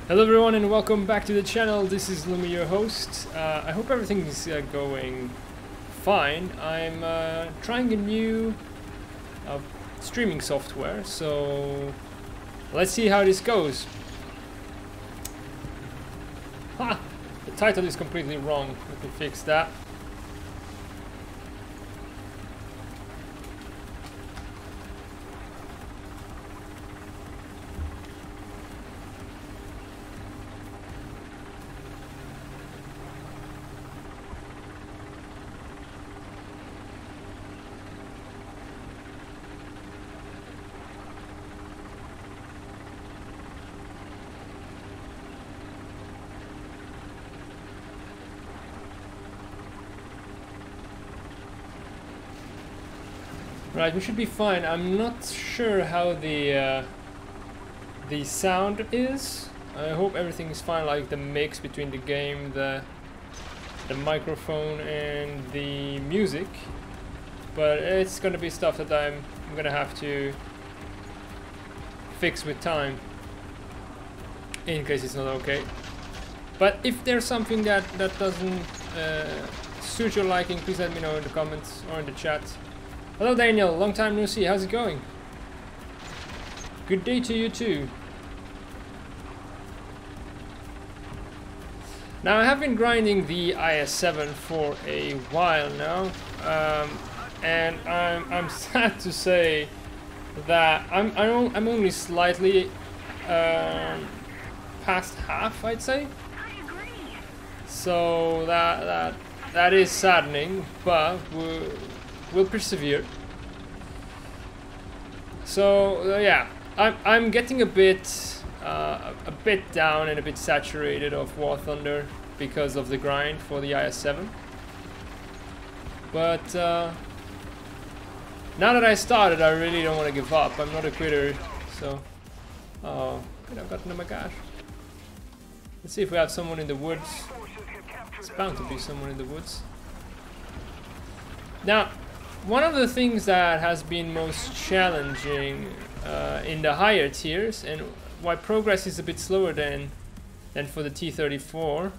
Hello everyone and welcome back to the channel. This is Lumi, your host. I hope everything is going fine. I'm trying a new streaming software, so let's see how this goes. Ha! The title is completely wrong. Let me fix that. Right, we should be fine. I'm not sure how the sound is. I hope everything is fine, like the mix between the game, the microphone and the music. But it's gonna be stuff that I'm gonna have to fix with time, in case it's not okay. But if there's something that doesn't suit your liking, please let me know in the comments or in the chat. Hello Daniel, long time no see, how's it going? Good day to you too. Now I have been grinding the IS7 for a while now, and I'm sad to say that I'm only slightly past half, I'd say. So that is saddening, but we'll persevere. So yeah, I'm getting a bit down and a bit saturated of War Thunder because of the grind for the IS7. But now that I started, I really don't want to give up. I'm not a quitter, so I've gotten to my gosh. Let's see if we have someone in the woods. It's bound to be someone in the woods. Now, one of the things that has been most challenging in the higher tiers, and why progress is a bit slower than for the T-34,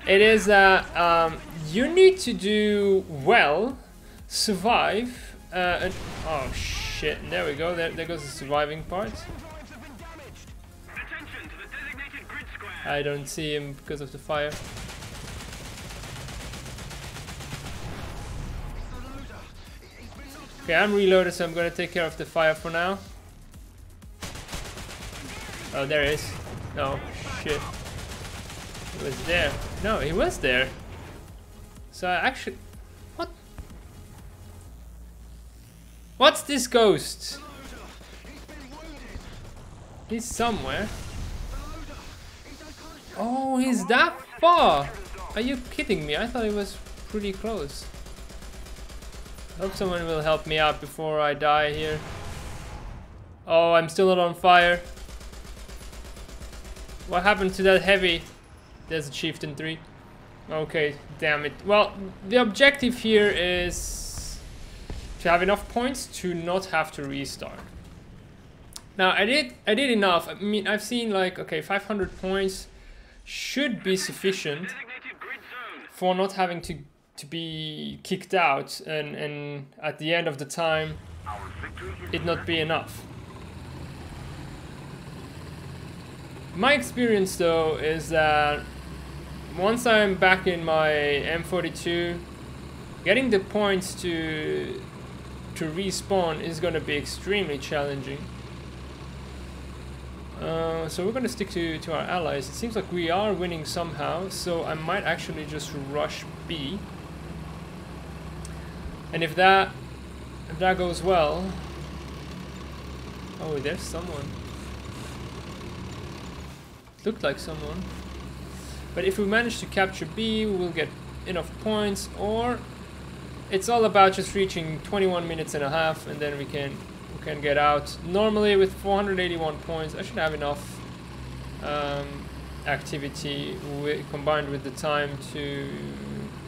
it is that you need to do well, survive, and oh shit, there we go, there goes the surviving part. I don't see him because of the fire. Okay, I'm reloaded, so I'm gonna take care of the fire for now. Oh, there he is. No, shit. He was there. No, he was there. So I actually... What? What's this ghost? He's somewhere. Oh, he's that far! Are you kidding me? I thought he was pretty close. Hope someone will help me out before I die here. Oh, I'm still not on fire. What happened to that heavy? There's a Chieftain 3. Okay, damn it. Well, the objective here is to have enough points to not have to restart. Now, I did enough. I mean, I've seen like, okay, 500 points should be sufficient for not having to be kicked out and at the end of the time it not be enough. My experience though is that once I'm back in my M42, getting the points to respawn is going to be extremely challenging. So we're going to stick to our allies. It seems like we are winning somehow, so I might actually just rush B. And if that goes well... Oh, there's someone. Looked like someone. But if we manage to capture B, we will get enough points, or it's all about just reaching 21 minutes and a half, and then we can get out. Normally with 481 points, I should have enough activity combined with the time to...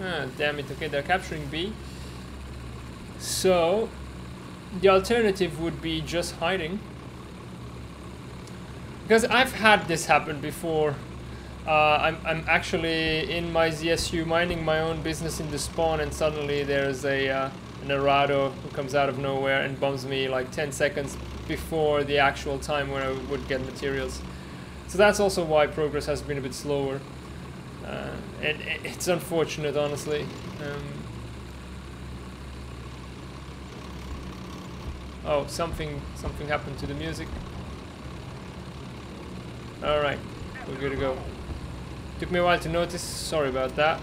Ah, damn it. Okay, they're capturing B. So, the alternative would be just hiding. Because I've had this happen before. I'm actually in my ZSU minding my own business in the spawn, and suddenly there's an Arado who comes out of nowhere and bombs me like 10 seconds before the actual time where I would get materials. So that's also why progress has been a bit slower. And it's unfortunate, honestly. Oh, something happened to the music. Alright, we're good to go. Took me a while to notice, sorry about that.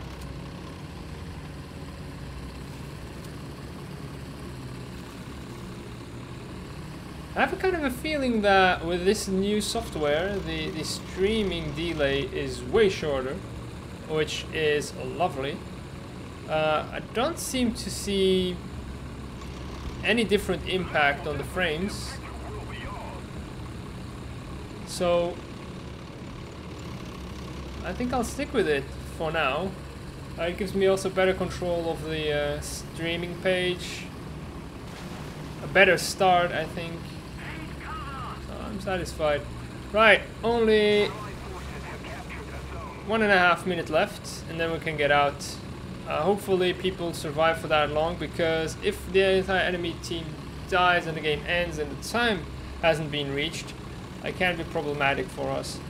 I have a kind of a feeling that with this new software, the streaming delay is way shorter, which is lovely. I don't seem to see any different impact on the frames. So I think I'll stick with it for now. It gives me also better control of the streaming page. A better start, I think. So I'm satisfied. Right, only 1.5 minutes left, and then we can get out. Hopefully people survive for that long, because if the entire enemy team dies and the game ends and the time hasn't been reached, it can be problematic for us.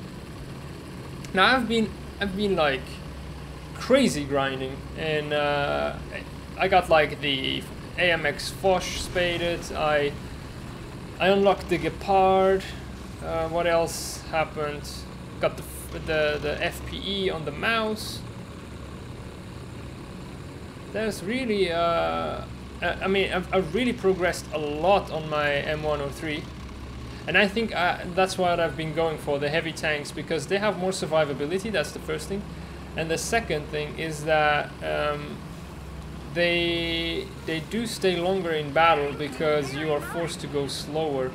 Now I've been like crazy grinding, and I got like the AMX Foch spaded. I unlocked the Gepard. What else happened? Got the FPE on the mouse. There's really I mean I've really progressed a lot on my M103. And I think that's what I've been going for, the heavy tanks, because they have more survivability, that's the first thing. And the second thing is that they do stay longer in battle because you are forced to go slower.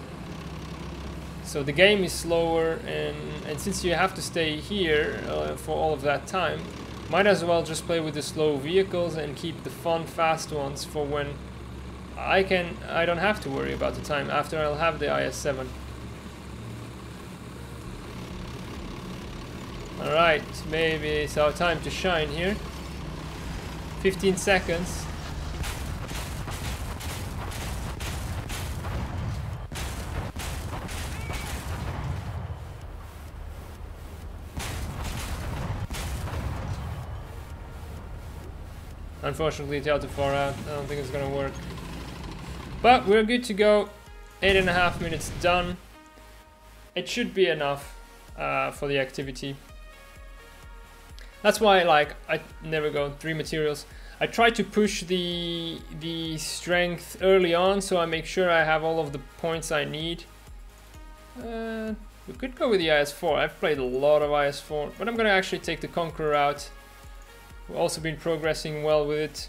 So the game is slower, and since you have to stay here for all of that time, might as well just play with the slow vehicles and keep the fun fast ones for when I don't have to worry about the time after I'll have the IS7. Alright, maybe it's our time to shine here. 15 seconds. Unfortunately, it's out too far out. I don't think it's gonna work. But we're good to go. 8.5 minutes done. It should be enough for the activity. That's why, like, I never go 3 materials. I try to push the strength early on, so I make sure I have all of the points I need. We could go with the IS4. I've played a lot of IS4, but I'm gonna actually take the Conqueror out. We've also been progressing well with it.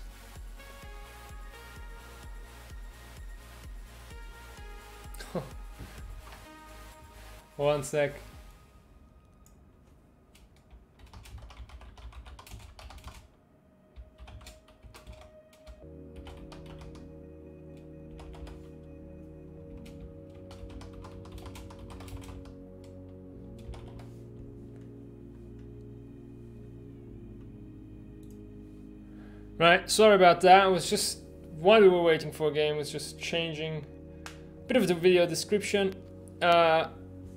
One sec. Right, sorry about that. It was just while we were waiting for a game, was just changing a bit of the video description.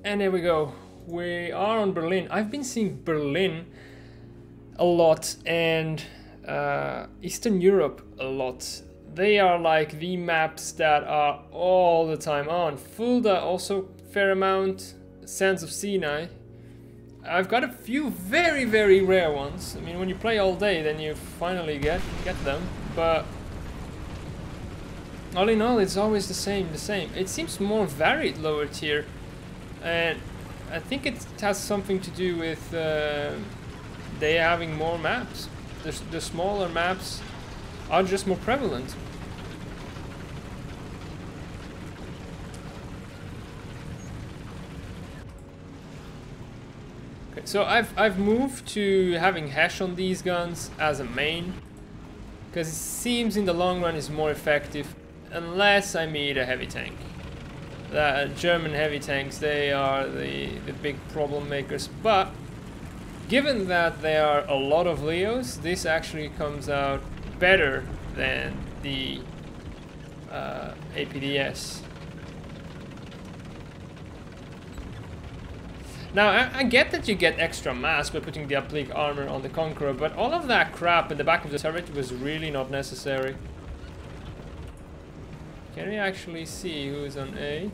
And there we go. We are on Berlin. I've been seeing Berlin a lot, and Eastern Europe a lot. They are like the maps that are all the time on. Fulda also fair amount. Sands of Sinai. I've got a few very, very rare ones. I mean, when you play all day, then you finally get them. But all in all, it's always the same. It seems more varied lower tier, and I think it has something to do with they having more maps. The smaller maps are just more prevalent. So I've moved to having hash on these guns as a main, because it seems in the long run is more effective, unless I meet a heavy tank. that German heavy tanks, they are the big problem makers. But given that there are a lot of Leos, this actually comes out better than the APDS. Now, I get that you get extra mass by putting the oblique armor on the Conqueror, but all of that crap in the back of the turret was really not necessary. Can we actually see who's on A?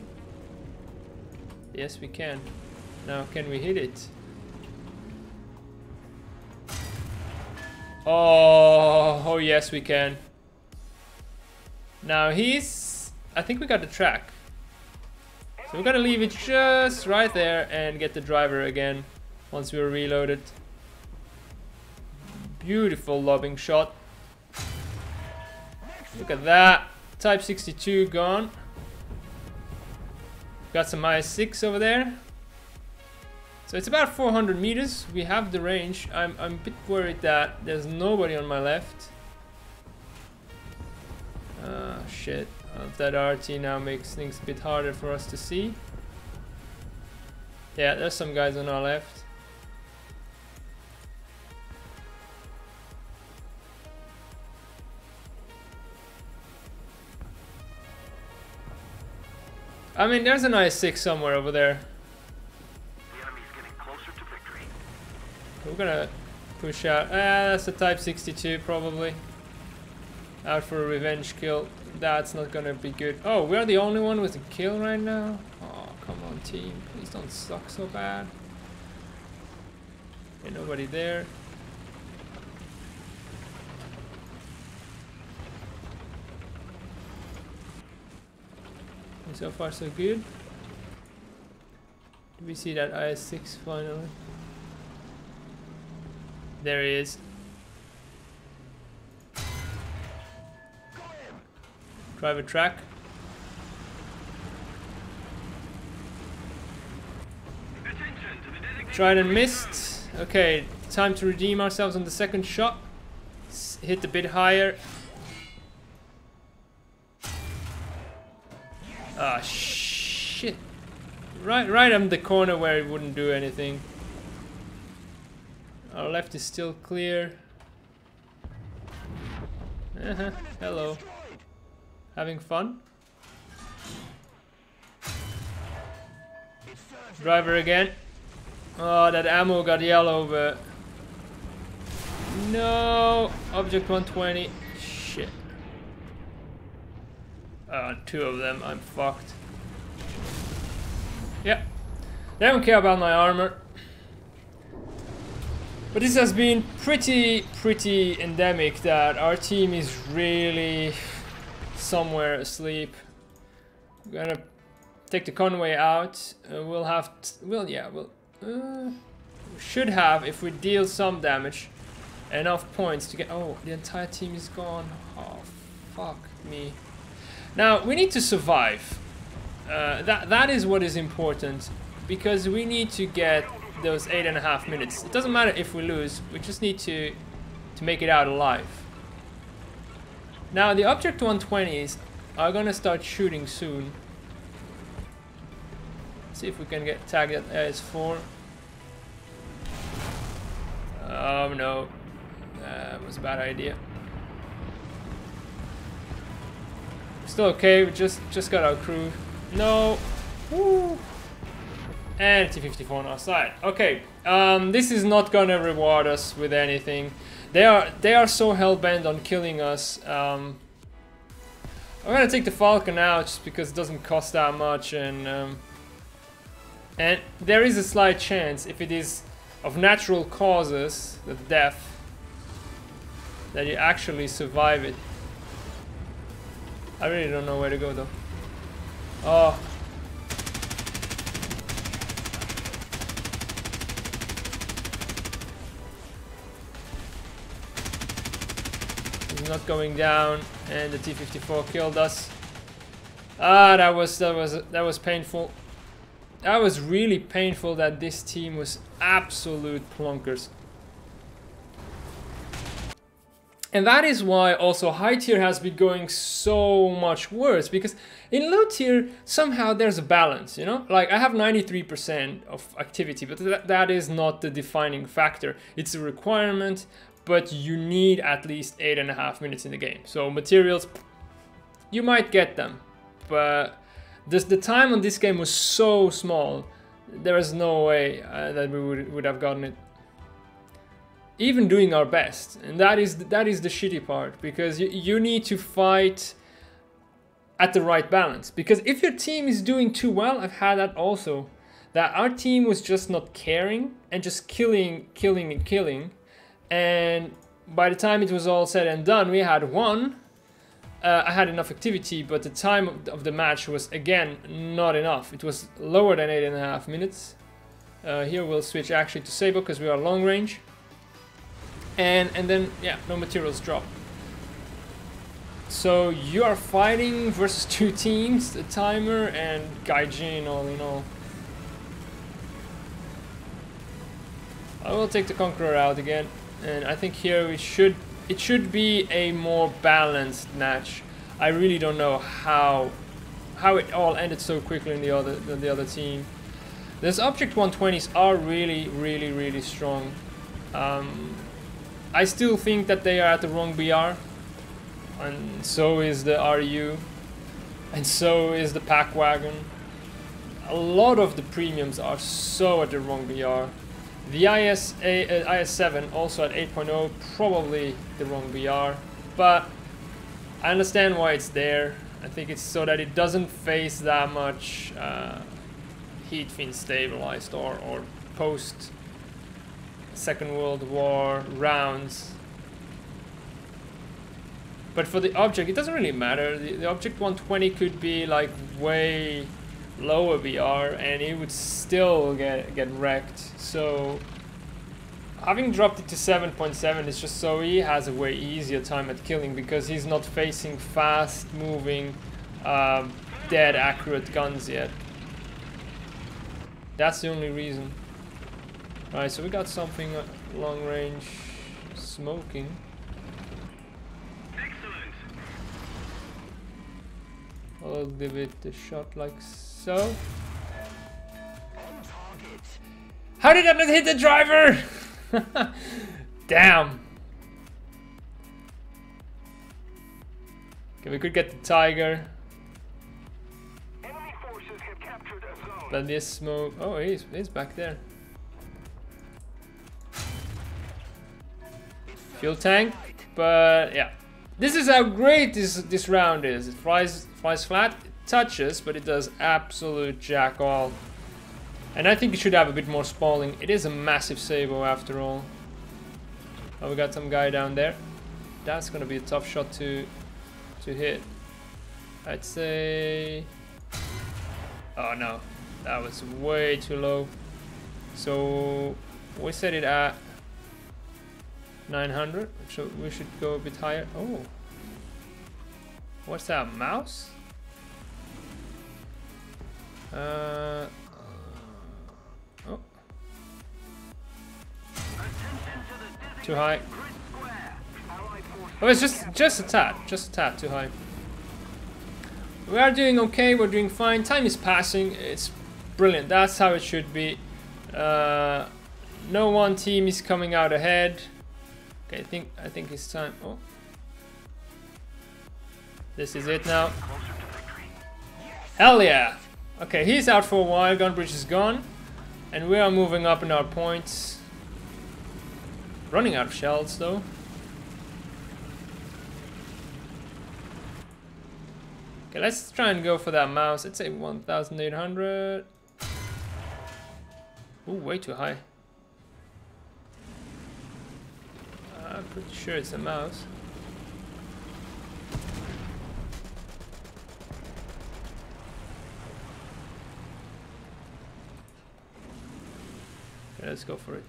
Yes, we can. Now, can we hit it? Oh, yes, we can. Now, I think we got the track. So we're gonna leave it just right there and get the driver again once we're reloaded. Beautiful lobbing shot. Look at that. Type 62 gone. Got some IS6 over there. So it's about 400 meters. We have the range. I'm a bit worried that there's nobody on my left. Shit. That RT now makes things a bit harder for us to see. Yeah, there's some guys on our left. I mean, there's an IS6 somewhere over there. The enemy's getting closer to victory. We're gonna push out. That's a Type 62 probably. Out for a revenge kill. That's not gonna be good. Oh, we're the only one with a kill right now? Oh, come on team. Please don't suck so bad. Ain't nobody there. And so far so good. Do we see that IS6 finally? There he is. Driver track. Tried and missed. Okay, time to redeem ourselves on the second shot. Hit a bit higher. Ah, shit. Right on the corner where it wouldn't do anything. Our left is still clear. Hello. Having fun? Driver again. Oh, that ammo got yellow, but... No! Object 120. Shit. Two of them. I'm fucked. Yeah. They don't care about my armor. But this has been pretty endemic that our team is really somewhere asleep. We're gonna take the convoy out. We'll have we should have, if we deal some damage, enough points to get... Oh, the entire team is gone. Oh, fuck me. Now, we need to survive. That is what is important, because we need to get those 8.5 minutes. It doesn't matter if we lose, we just need to make it out alive. Now, the Object 120s are gonna start shooting soon. See if we can tag that IS4. Oh no, that was a bad idea. Still okay, we just got our crew. No. Woo. And T-54 on our side. Okay, this is not gonna reward us with anything. They are so hell-bent on killing us. I'm gonna take the Falcon out just because it doesn't cost that much, and there is a slight chance, if it is of natural causes, the death, that you actually survive it. I really don't know where to go though. Oh. He's not going down, and the T-54 killed us. Ah, that was painful. That was really painful that this team was absolute plonkers. And that is why also high tier has been going so much worse, because in low tier somehow there's a balance, you know? Like I have 93% of activity, but that is not the defining factor. It's a requirement, but you need at least 8.5 minutes in the game. So materials, you might get them, but the time on this game was so small, there is no way that we would have gotten it. Even doing our best, and that is the shitty part, because you need to fight at the right balance. Because if your team is doing too well, I've had that also, that our team was just not caring and just killing, and by the time it was all said and done, we had won. I had enough activity, but the time of the match was again not enough. It was lower than 8.5 minutes. Here we'll switch actually to Sabo because we are long range. And then, yeah, no materials drop. So you are fighting versus two teams, the timer and Gaijin all in all. I will take the Conqueror out again, and I think here it should be a more balanced match. I really don't know how it all ended so quickly in the other team. Those Object 120s are really strong. I still think that they are at the wrong BR, and so is the RU, and so is the Pack Wagon. A lot of the premiums are so at the wrong BR. The IS7 also at 8.0, probably the wrong BR, but I understand why it's there. I think it's so that it doesn't face that much heat fin stabilized or post Second World War rounds. But for the object, it doesn't really matter. The object 120 could be like way lower BR and it would still get wrecked. So having dropped it to 7.7 is just so he has a way easier time at killing, because he's not facing fast moving dead accurate guns yet. That's the only reason. Right, so we got something long range smoking. Excellent. I'll give it a shot like so. On target. How did I not hit the driver? Damn. Okay, we could get the Tiger. Enemy forces have captured a zone. Let this smoke. Oh, he's back there. Fuel tank, but yeah, this is how great this round is. It flies flat, it touches, but it does absolute jack all. And I think it should have a bit more spalling. It is a massive Sabo after all. Oh, we got some guy down there. That's gonna be a tough shot to hit. I'd say. Oh no, that was way too low. So we set it at 900, so we should go a bit higher. Oh, what's that, mouse? Oh, too high. Oh, it's just a tad too high. We are doing okay, we're doing fine. Time is passing, it's brilliant. That's how it should be. No one team is coming out ahead. Okay, I think it's time. Oh, this is it now. Hell yeah! Okay, he's out for a while. Gunbridge is gone, and we are moving up in our points. Running out of shells though. Okay, let's try and go for that mouse. Let's say 1,800. Ooh, way too high. I'm pretty sure it's a mouse. Okay, let's go for it.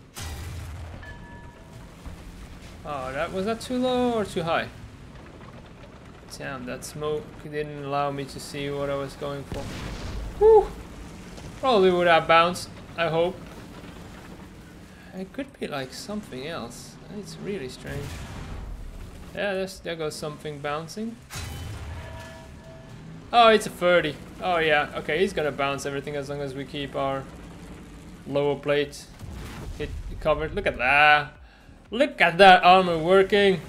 Oh, was that too low or too high? Damn, that smoke didn't allow me to see what I was going for. Whew! Probably would have bounced, I hope. It could be like something else. It's really strange. Yeah, there goes something bouncing. Oh, it's a 30. Oh yeah, okay, he's gonna bounce everything as long as we keep our lower plate covered. Look at that. Look at that armor working.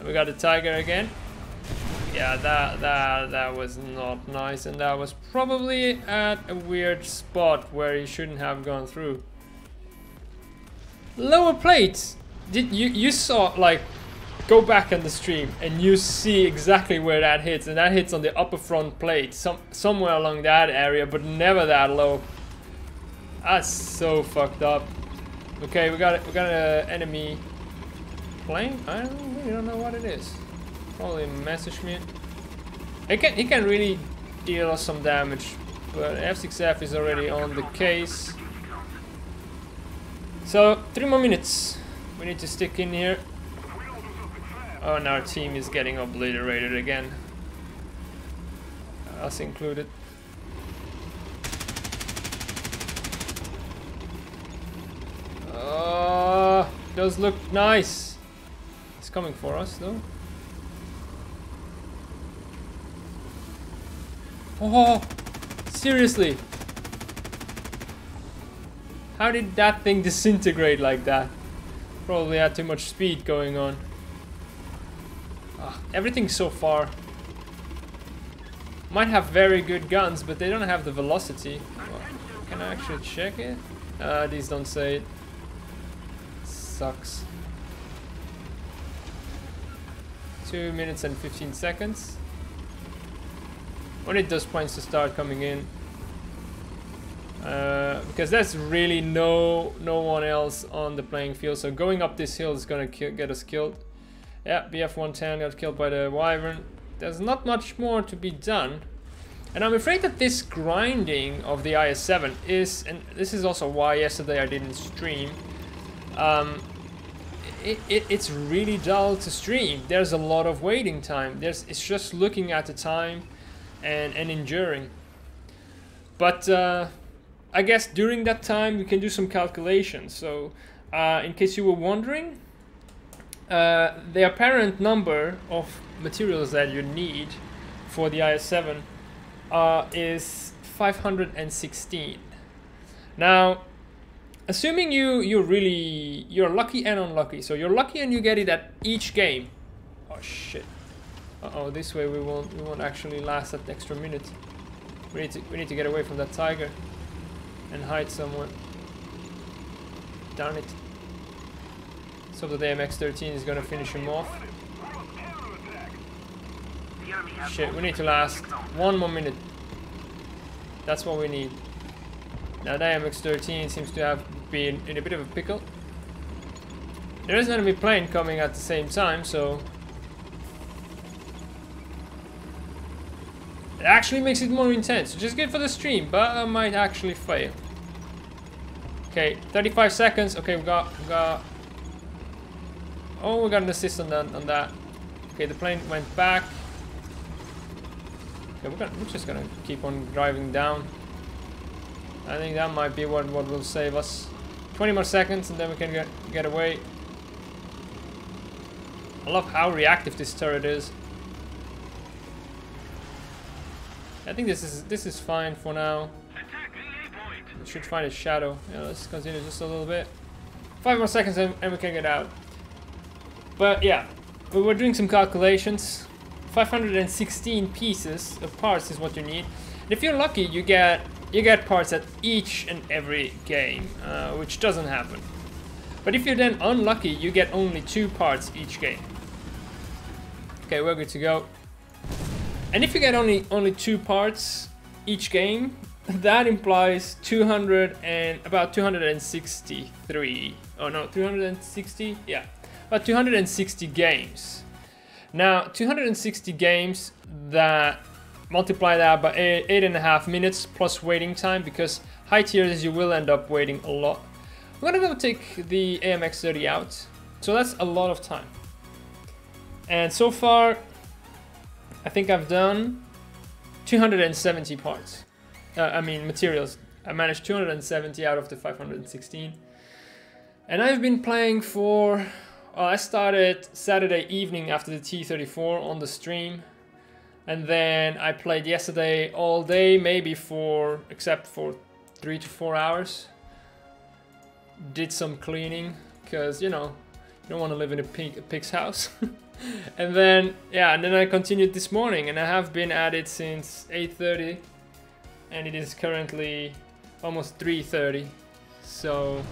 We got the tiger again. Yeah, that was not nice, and that was probably at a weird spot where he shouldn't have gone through. Lower plates. Did you saw, like, go back on the stream and you see exactly where that hits, and that hits on the upper front plate, somewhere along that area, but never that low. That's so fucked up. Okay, we got an enemy plane. I don't know what it is. Probably Messerschmitt. He can really deal us some damage, but F6F is already on the case. So 3 more minutes. We need to stick in here. Oh, and our team is getting obliterated again. Us included. Does look nice. It's coming for us though. Oh, seriously. How did that thing disintegrate like that? Probably had too much speed going on. Everything so far might have very good guns, but they don't have the velocity. Well, can I actually check it? These don't say it. Sucks. 2 minutes and 15 seconds. When it does points to start coming in. Because there's really no one else on the playing field, so going up this hill is gonna get us killed. Yeah, BF-110 got killed by the Wyvern. There's not much more to be done. And I'm afraid that this grinding of the IS7 is, and this is also why yesterday I didn't stream, it's really dull to stream. There's a lot of waiting time. It's just looking at the time and enduring. But I guess during that time we can do some calculations. So in case you were wondering, the apparent number of materials that you need for the IS7 is 516. Now, assuming you're lucky and unlucky, so you're lucky and you get it at each game. Oh shit! This way we won't actually last that extra minute. We need to get away from that tiger and hide somewhere. Darn it! So the AMX-13 is gonna finish him off. Shit, we need to last 1 more minute. That's what we need. Now the AMX-13 seems to have been in a bit of a pickle. There is an enemy plane coming at the same time, so it actually makes it more intense, which is good for the stream, but I might actually fail. Okay, 35 seconds. Okay, we got. Oh, we got an assist on that. Okay, the plane went back. Okay, we're just gonna keep on driving down. I think that might be what will save us. 20 more seconds, and then we can get away. I love how reactive this turret is. I think this is fine for now. We should find a shadow. Yeah, let's continue just a little bit. 5 more seconds and we can get out. But yeah, we were doing some calculations. 516 pieces of parts is what you need. And if you're lucky, you get parts at each and every game, which doesn't happen. But if you're then unlucky, you get only 2 parts each game. Okay, we're good to go. And if you get only 2 parts each game, that implies about 263. Oh no, 260? Yeah, about 260 games. Now, 260 games, that multiply that by 8.5 minutes plus waiting time, because high tiers you will end up waiting a lot. I'm gonna go take the AMX-30 out, so that's a lot of time. And so far, I think I've done 270 parts. I mean materials. I managed 270 out of the 516. And I've been playing for... I started Saturday evening after the T-34 on the stream. And then I played yesterday all day, maybe except for 3 to 4 hours. Did some cleaning, because, you know, you don't want to live in a pig's house. And then, yeah, and then I continued this morning, and I have been at it since 8:30. And it is currently almost 3:30. So...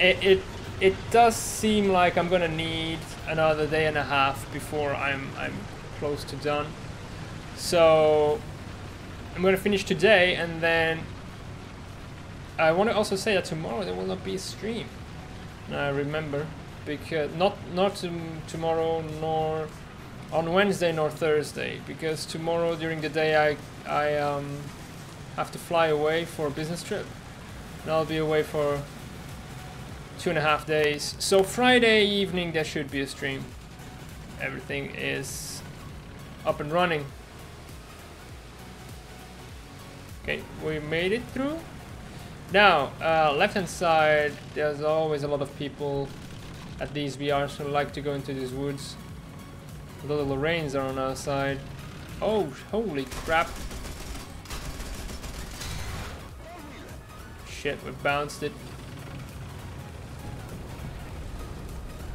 It does seem like I'm gonna need another day and a half before I'm close to done. So I'm gonna finish today, and then I want to also say that tomorrow there will not be a stream. I remember, because not tomorrow, nor on Wednesday nor Thursday, because tomorrow during the day I have to fly away for a business trip, and I'll be away for 2.5 days. So Friday evening there should be a stream. Everything is up and running. Okay, we made it through. Now, left hand side, there's always a lot of people at these BRs who like to go into these woods. The little Lorraines are on our side. Oh, holy crap. Shit, we bounced it.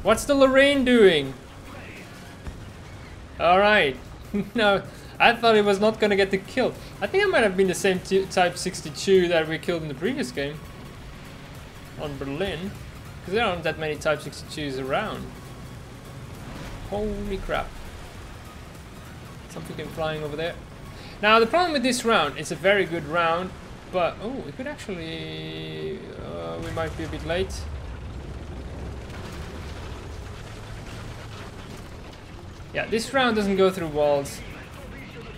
What's the Lorraine doing? Alright. No, I thought it was not gonna get the kill. I think it might have been the same Type 62 that we killed in the previous game. On Berlin. Because there aren't that many Type 62s around. Holy crap. Something came flying over there. Now the problem with this round, it's a very good round. But, oh, we could actually... we might be a bit late. Yeah, this round doesn't go through walls.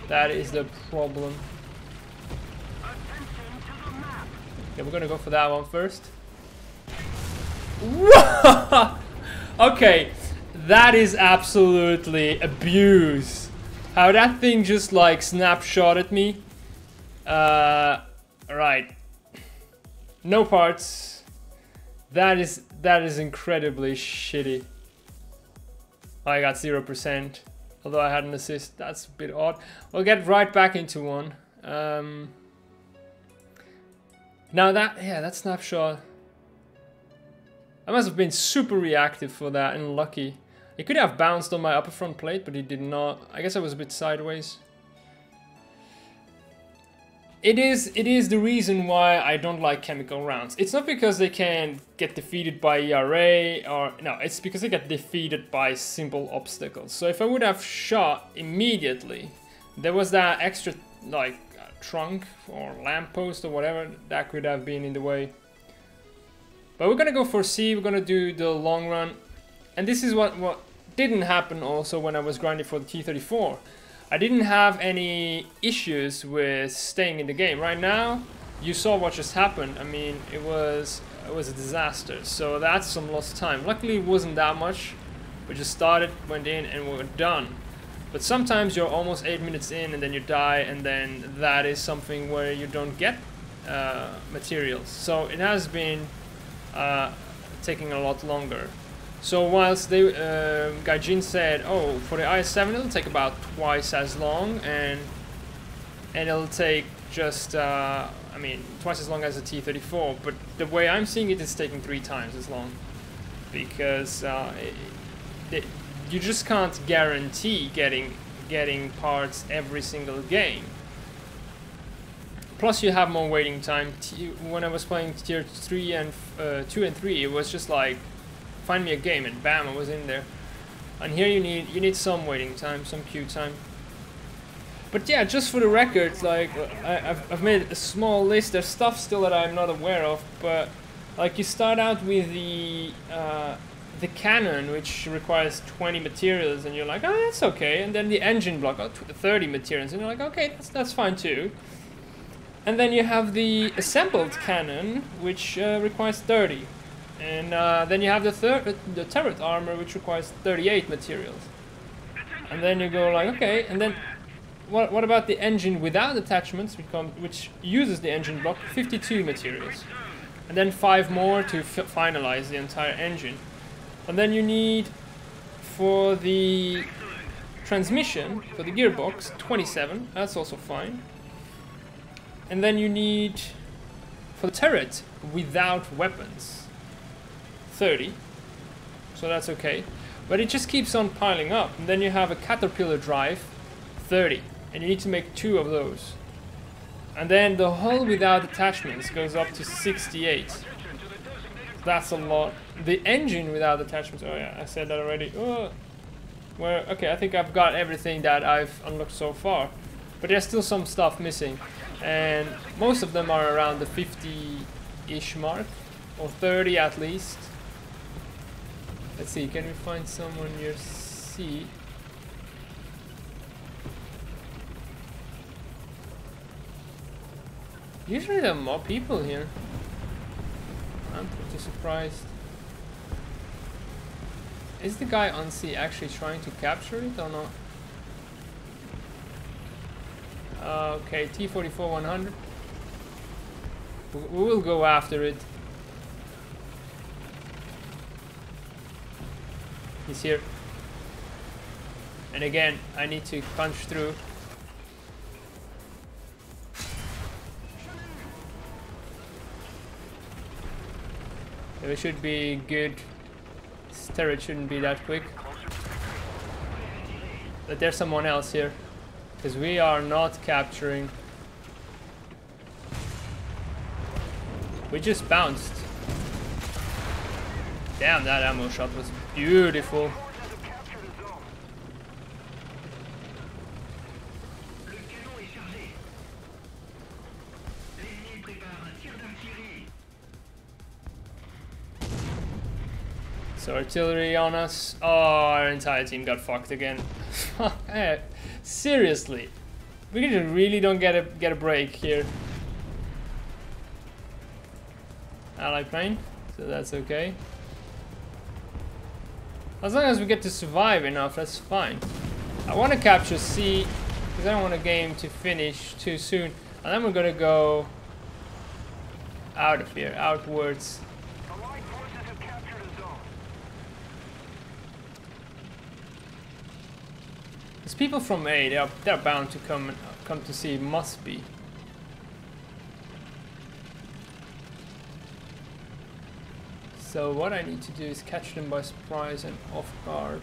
That is the problem. Okay, we're gonna go for that one first. Okay, that is absolutely abuse. How that thing just like snapshotted me. Right. No parts. That is incredibly shitty. I got 0%, although I had an assist. That's a bit odd. We'll get right back into one. Now that snapshot, I must have been super reactive for that and lucky. It could have bounced on my upper front plate, but it did not. I guess I was a bit sideways. It is the reason why I don't like chemical rounds. It's not because they can get defeated by ERA, or no, it's because they get defeated by simple obstacles. So if I would have shot immediately, there was that extra like trunk or lamppost or whatever that could have been in the way. But we're gonna go for C. We're gonna do the long run, and this is what didn't happen also when I was grinding for the T-34. I didn't have any issues with staying in the game. Right now, you saw what just happened. I mean, it was a disaster. So that's some lost time. Luckily, it wasn't that much. We just started, went in, and we were done. But sometimes you're almost 8 minutes in, and then you die, and then that is something where you don't get materials. So it has been taking a lot longer. So whilst they, Gaijin said, oh, for the IS7 it'll take about twice as long, and it'll take just, I mean, twice as long as the T-34, but the way I'm seeing it, it's taking 3 times as long, because you just can't guarantee getting parts every single game. Plus you have more waiting time. When I was playing tier 3 and 2 and 3, it was just like, find me a game, and bam, I was in there. And here you need some waiting time, some queue time. But yeah, just for the record, like I've made a small list. There's stuff still that I'm not aware of, but like you start out with the cannon, which requires 20 materials, and you're like, oh, that's okay. And then the engine block, oh, 30 materials, and you're like, okay, that's fine too. And then you have the assembled cannon, which requires 30. And then you have the turret armor, which requires 38 materials. And then you go like, okay, and then what about the engine without attachments, which uses the engine block, 52 materials. and then 5 more to finalize the entire engine. And then you need, for the transmission, for the gearbox, 27, that's also fine. And then you need, for the turret, without weapons, 30, so that's okay. But it just keeps on piling up. And then you have a caterpillar drive, 30, and you need to make 2 of those. And then the hull without attachments goes up to 68. That's a lot. The engine without attachments, oh yeah, I said that already. Oh. Well, okay, I think I've got everything that I've unlocked so far. But there's still some stuff missing. And most of them are around the 50-ish mark, or 30 at least. Let's see, can we find someone near C? Usually there are more people here. I'm pretty surprised. Is the guy on C actually trying to capture it or not? Okay, T-44-100. We will go after it. He's here. And again, I need to punch through. It should be good. This turret shouldn't be that quick. But there's someone else here. Because we are not capturing. We just bounced. Damn, that ammo shot was beautiful. So artillery on us. Oh, our entire team got fucked again. Seriously, we really don't get a break here. Allied plane, so that's okay. As long as we get to survive enough, that's fine. I want to capture C because I don't want the game to finish too soon, and then we're gonna go out of here, outwards. There's people from A, they're bound to come to C, must be. So what I need to do is catch them by surprise and off guard.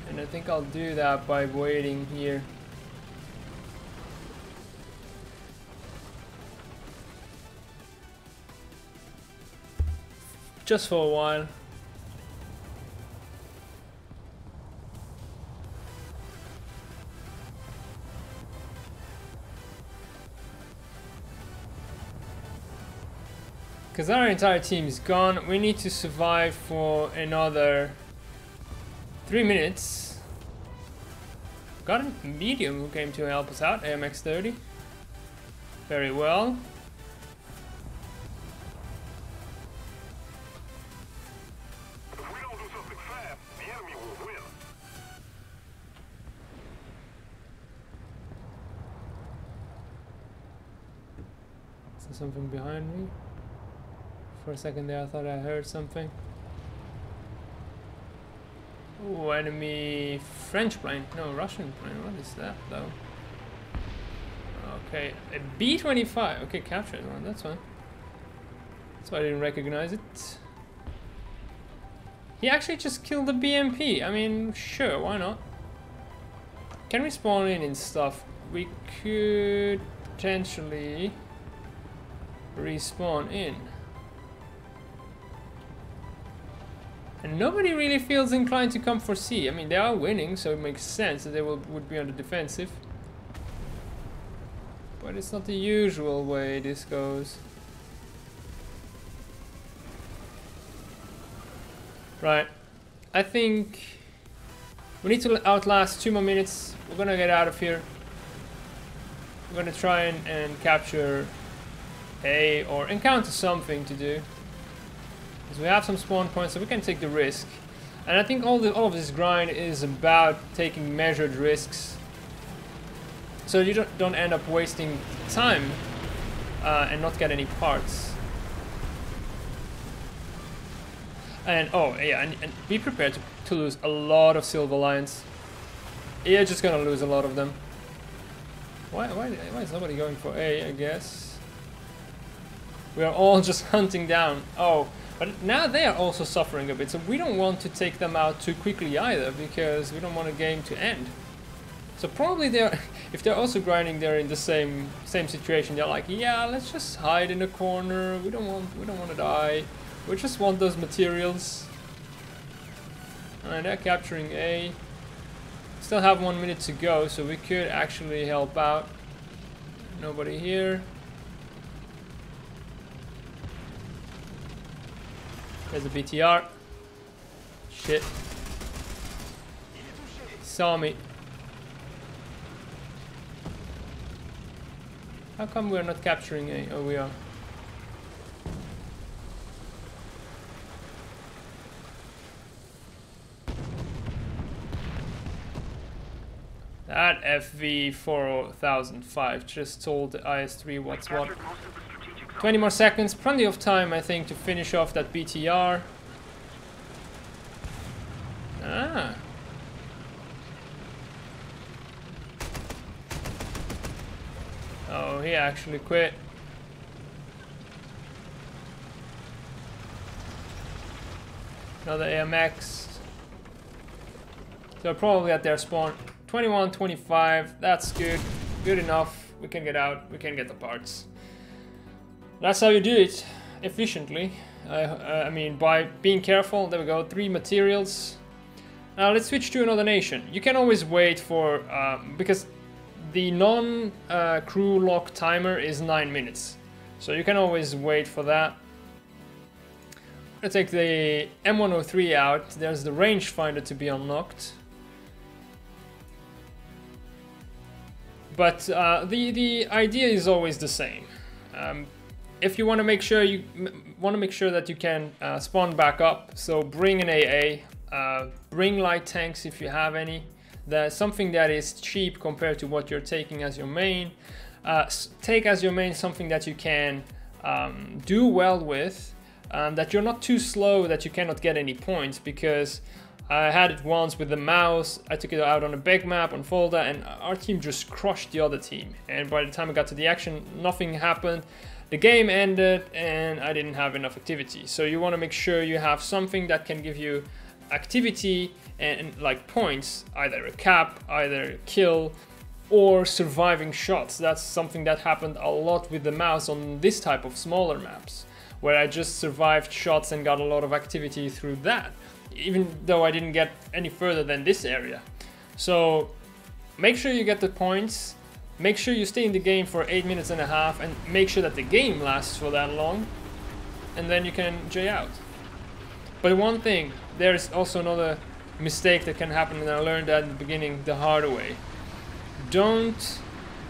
And I think I'll do that by waiting here. Just for a while. Because our entire team is gone, we need to survive for another 3 minutes. Got a medium who came to help us out, AMX-30. Very well. If we don't do something fast, the enemy will win. Is there something behind me? For a second there I thought I heard something. Oh, enemy French plane. No, Russian plane. What is that though? Okay, a B-25. Okay, captured one. That's fine. That's why I didn't recognize it. He actually just killed the BMP. I mean, sure, why not? Can we spawn in stuff? We could potentially respawn in. And nobody really feels inclined to come for C. I mean, they are winning, so it makes sense that they would be on the defensive. But it's not the usual way this goes. Right. I think we need to outlast 2 more minutes. We're gonna get out of here. We're gonna try and capture A or encounter something to do. We have some spawn points, so we can take the risk. And I think all of this grind is about taking measured risks, so you don't end up wasting time and not get any parts. And oh yeah, and be prepared to lose a lot of Silver Lions. You're just gonna lose a lot of them. Why is nobody going for A, I guess? We are all just hunting down. Oh, but now they are also suffering a bit, so we don't want to take them out too quickly either, because we don't want the game to end. So probably they're, if they're also grinding, they're in the same situation. They're like, yeah, let's just hide in a corner. We don't want to die. We just want those materials. Alright, they're capturing A. Still have 1 minute to go, so we could actually help out. Nobody here. There's a BTR. Shit. Saw me. How come we're not capturing A? Oh, we are. That FV4005 just told the IS3 what's what. 20 more seconds, plenty of time I think to finish off that BTR. Ah. Oh, he actually quit. Another AMX. So probably at their spawn. 21, 25, that's good. Good enough. We can get out, we can get the parts. That's how you do it efficiently. I mean, by being careful. There we go, 3 materials. Now let's switch to another nation. You can always wait for, because the non-crew lock timer is 9 minutes. So you can always wait for that. I'm gonna take the M103 out. There's the rangefinder to be unlocked. But the idea is always the same. If you want to make sure that you can spawn back up, so bring an AA, bring light tanks if you have any. That's something that is cheap compared to what you're taking as your main. Take as your main something that you can do well with, that you're not too slow that you cannot get any points, because I had it once with the mouse. I took it out on a big map on Folda, and our team just crushed the other team. And by the time I got to the action, nothing happened. The game ended, and I didn't have enough activity. So you want to make sure you have something that can give you activity and like points, either a cap, either a kill, or surviving shots. That's something that happened a lot with the mouse on this type of smaller maps, where I just survived shots and got a lot of activity through that, even though I didn't get any further than this area. So make sure you get the points, make sure you stay in the game for 8 minutes and a half, and make sure that the game lasts for that long, and then you can J out. But one thing, there's also another mistake that can happen, and I learned that in the beginning the hard way. Don't,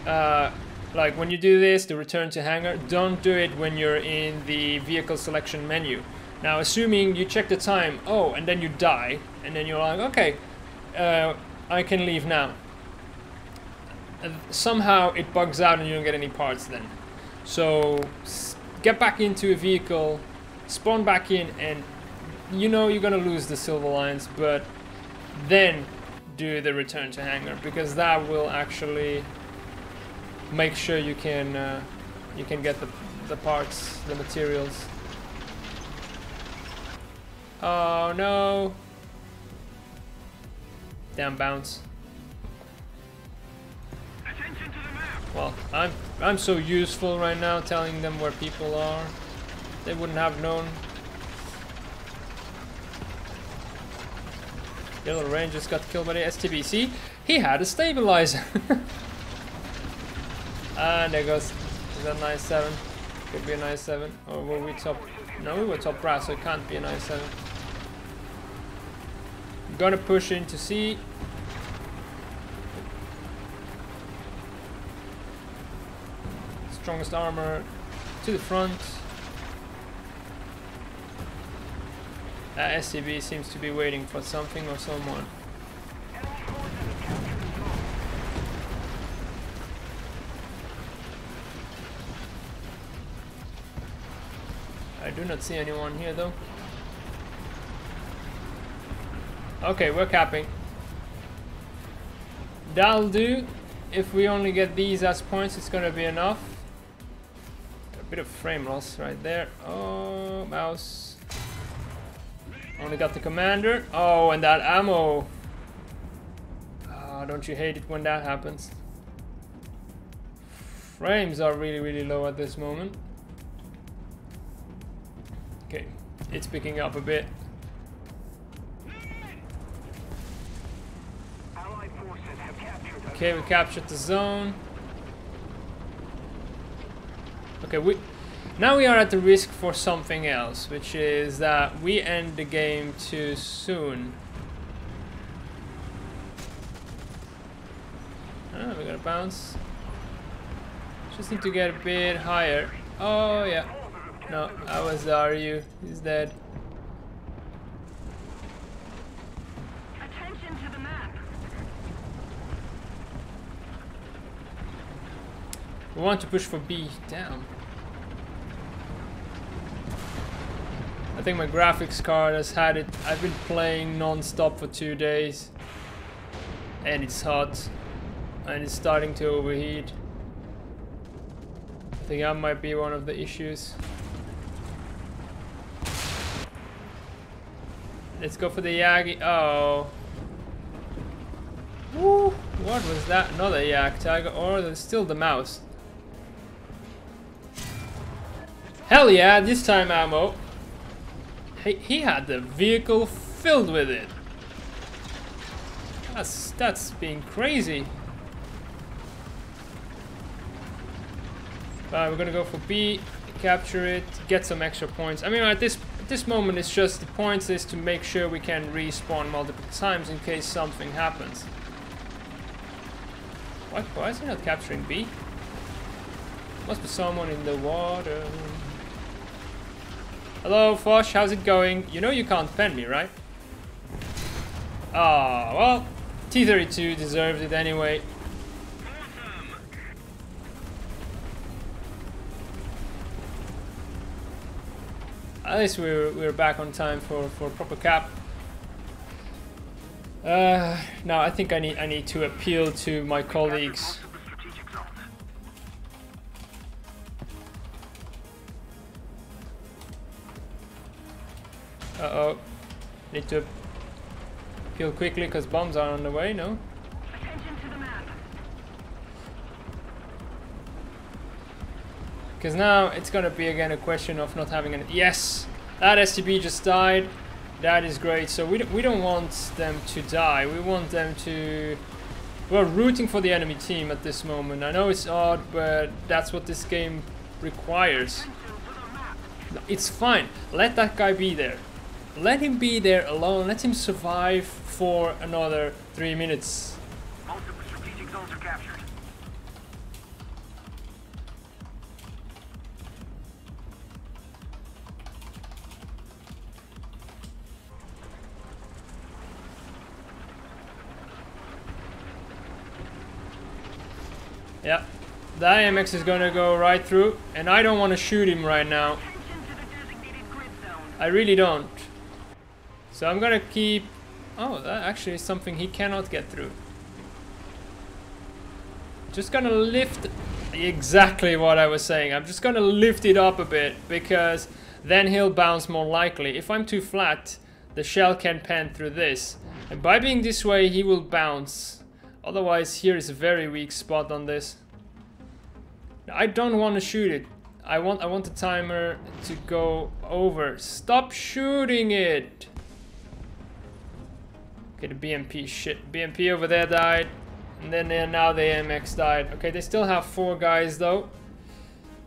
like when you do this, the return to hangar, don't do it when you're in the vehicle selection menu. Now, assuming you check the time, oh, and then you die, and then you're like, okay, I can leave now. Somehow it bugs out and you don't get any parts then. So get back into a vehicle, spawn back in, and you know you're gonna lose the Silver Lions, but then do the return to hangar, because that will actually make sure you can get the parts, the materials. Oh no! Damn bounce. Attention to the map. Well, I'm so useful right now, telling them where people are. They wouldn't have known. The other Rangers got killed by the STBC. He had a stabilizer. And there goes. Is that an IS7? Could be an IS7. Or were we top? No, we were top brass, so it can't be an IS7. I'm gonna push into C. Strongest armor to the front. SCB seems to be waiting for something or someone. do not see anyone here though. Okay, we're capping. That'll do. If we only get these as points, it's gonna be enough. A bit of frame loss right there. Oh, mouse. Only got the commander. Oh, and that ammo. Oh, don't you hate it when that happens? Frames are really, really low at this moment. Okay, it's picking up a bit. Okay, we captured the zone. Okay, now we are at the risk for something else, which is that we end the game too soon. Ah, we're gonna bounce. Just need to get a bit higher. Oh yeah. No, I was the RU. He's dead. Attention to the map. We want to push for B. Damn. I think my graphics card has had it. I've been playing non-stop for 2 days. And it's hot. And it's starting to overheat. I think that might be one of the issues. Let's go for the Yagi. Oh. Woo! What was that? Another Yak Tiger. Or there's still the mouse. Hell yeah, this time ammo. He had the vehicle filled with it. That's being crazy. We're gonna go for B, capture it, get some extra points. I mean, at this moment, it's just the points is to make sure we can respawn multiple times in case something happens. Why is he not capturing B? Must be someone in the water. Hello, Fosh, how's it going? You know you can't pen me, right? Ah, well, T-32 deserved it anyway. At least we're back on time for proper cap. Now I think I need to appeal to my colleagues. Uh-oh. Need to appeal quickly because bombs are on the way, no? Attention to the map. Because now it's gonna be again a question of not having an... Yes! That STB just died. That is great. So we don't want them to die. We want them to... We're rooting for the enemy team at this moment. I know it's odd, but that's what this game requires. It's fine. Let that guy be there. Let him be there alone. Let him survive for another 3 minutes. Most of the strategic zones are captured. Yeah, the IMX is gonna go right through, and I don't want to shoot him right now. Attention to the designated grid zone. I really don't. So I'm gonna keep... Oh, that actually is something he cannot get through. Just gonna lift... Exactly what I was saying. I'm just gonna lift it up a bit, because then he'll bounce more likely. If I'm too flat, the shell can pen through this. And by being this way, he will bounce. Otherwise, here is a very weak spot on this. I don't want to shoot it. I want the timer to go over. Stop shooting it! Okay, the BMP shit. BMP over there died. And then now the AMX died. Okay, they still have 4 guys though.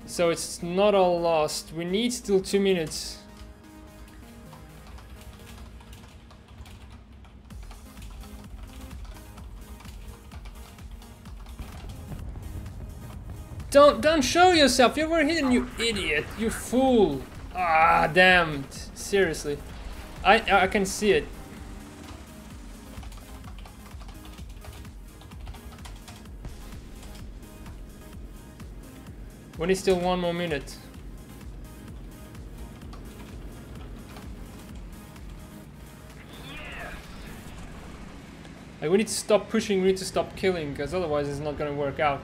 So it's not all lost. We need still 2 minutes. Don't show yourself. You're hidden, you idiot. You fool. Ah, damned. Seriously. I can see it. We need still 1 more minute. Like, we need to stop pushing, we need to stop killing, because otherwise it's not gonna work out.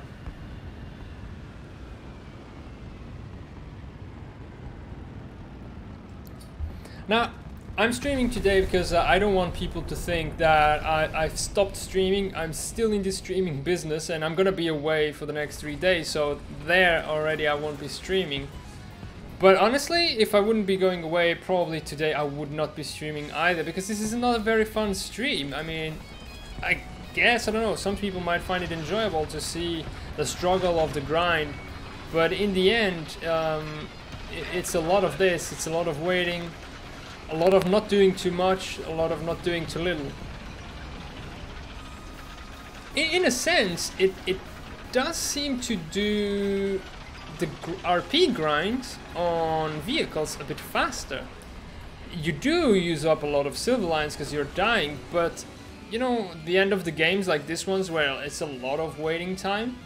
Now, I'm streaming today because I don't want people to think that I've stopped streaming. I'm still in the streaming business, and I'm gonna be away for the next 3 days, so there already I won't be streaming. But honestly, if I wouldn't be going away, probably today I would not be streaming either, because this is not a very fun stream. I mean, I guess, I don't know, some people might find it enjoyable to see the struggle of the grind, but in the end, it's a lot of this, it's a lot of waiting, a lot of not doing too much, a lot of not doing too little. In a sense, it does seem to do the RP grind on vehicles a bit faster. You do use up a lot of silver lines because you're dying, but you know, the end of the games like this one's where it's a lot of waiting time.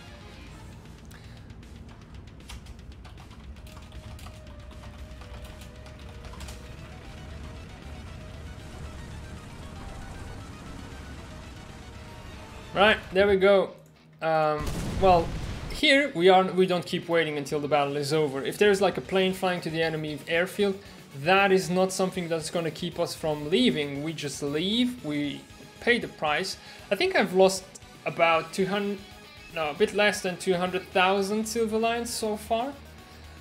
Right, there we go. Well, here we don't keep waiting until the battle is over. If there's like a plane flying to the enemy airfield, that is not something that's going to keep us from leaving. We just leave, we pay the price. I think I've lost about a bit less than 200,000 silver lines so far.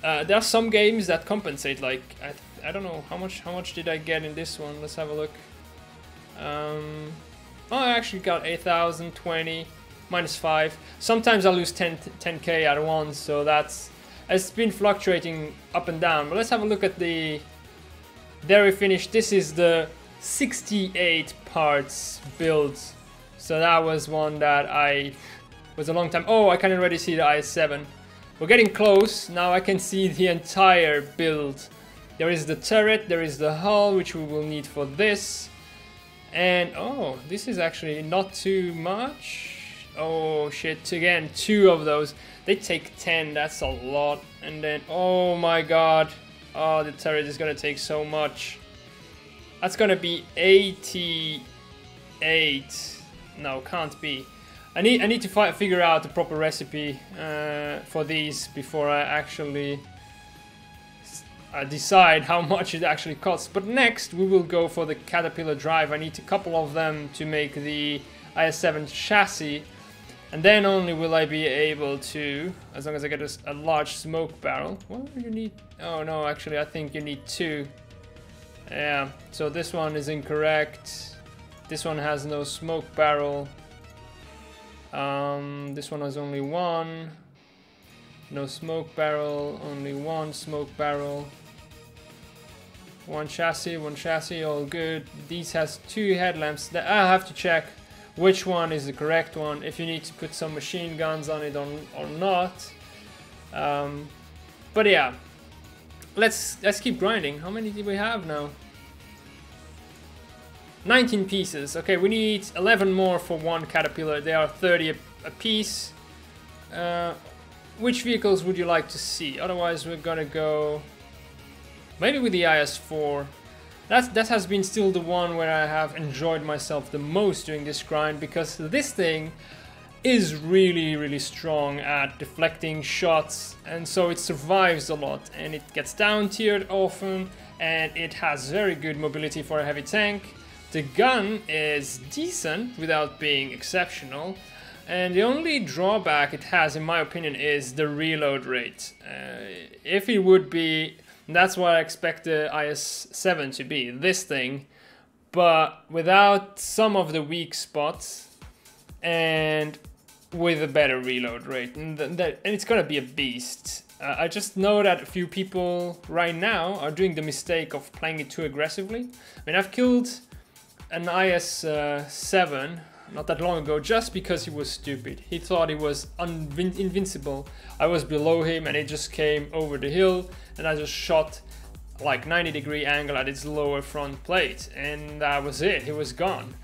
There are some games that compensate, like I don't know how much did I get in this one. Let's have a look. Oh, I actually got 8,020 minus 5. Sometimes I lose 10k at once, so it's been fluctuating up and down. But let's have a look at the. There we finished. This is the 68 parts build. So that was one that was a long time. Oh, I can already see the IS7. We're getting close. Now I can see the entire build. There is the turret, there is the hull, which we will need for this. And oh, this is actually not too much. Oh shit, again, 2 of those. They take 10, that's a lot. And then, oh my god. Oh, the turret is gonna take so much. That's gonna be 88. No, can't be. I need to figure out the proper recipe for these before I actually decide how much it actually costs. But next we will go for the Caterpillar drive. I need a couple of them to make the IS7 chassis, and then only will I be able to, as long as I get a large smoke barrel. What do you need? Oh no, actually I think you need 2. Yeah, so this one is incorrect. This one has no smoke barrel. This one has only 1. No smoke barrel, only 1 smoke barrel. 1 chassis, all good. These has 2 headlamps. That I have to check which one is the correct one, if you need to put some machine guns on it or not. But yeah, let's keep grinding. How many do we have now? 19 pieces. Okay, we need 11 more for 1 Caterpillar. They are 30 a piece. Which vehicles would you like to see? Otherwise, we're gonna go maybe with the IS4. That has been still the one where I have enjoyed myself the most during this grind, because this thing is really strong at deflecting shots, and so it survives a lot, and it gets down tiered often, and it has very good mobility for a heavy tank. The gun is decent without being exceptional. And the only drawback it has, in my opinion, is the reload rate. If it would be, that's what I expect the IS7 to be, this thing, but without some of the weak spots and with a better reload rate. And it's gonna be a beast. I just know that a few people right now are doing the mistake of playing it too aggressively. I mean, I've killed an IS7 not that long ago, just because he was stupid. He thought he was invincible. I was below him and he just came over the hill, and I just shot like 90-degree angle at its lower front plate, and that was it. He was gone.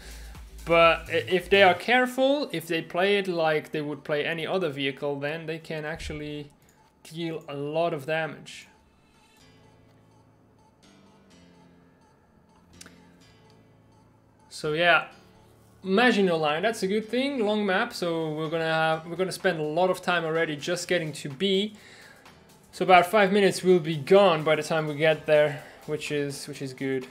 But if they are careful, if they play it like they would play any other vehicle, then they can actually deal a lot of damage. So yeah, Maginot Line, that's a good thing. Long map, so we're gonna spend a lot of time already just getting to B. So about 5 minutes will be gone by the time we get there, which is good.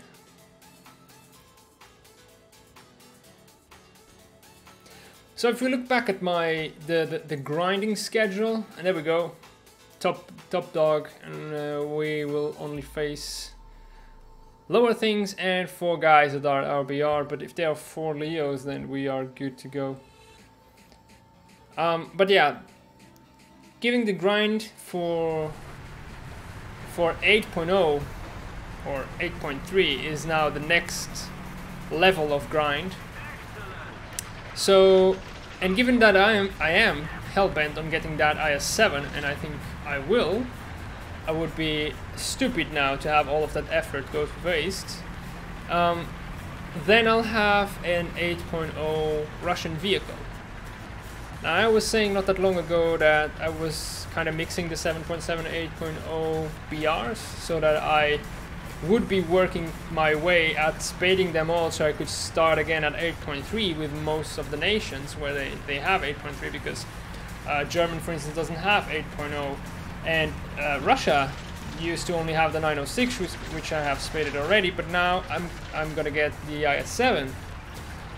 So if we look back at the grinding schedule, and there we go, top dog, and we will only face lower things and 4 guys that are RBR, but if there are 4 Leos, then we are good to go. But yeah, giving the grind for 8.0 or 8.3 is now the next level of grind. So, and given that I am hell-bent on getting that IS7, and I think I will, I would be stupid now to have all of that effort go to waste. Then I'll have an 8.0 Russian vehicle. Now I was saying not that long ago that I was kind of mixing the 7.7 and 8.0 BRs so that I would be working my way at spading them all so I could start again at 8.3 with most of the nations where they have 8.3, because German, for instance, doesn't have 8.0. And Russia used to only have the 906, which I have spaded already, but now I'm gonna get the IS7.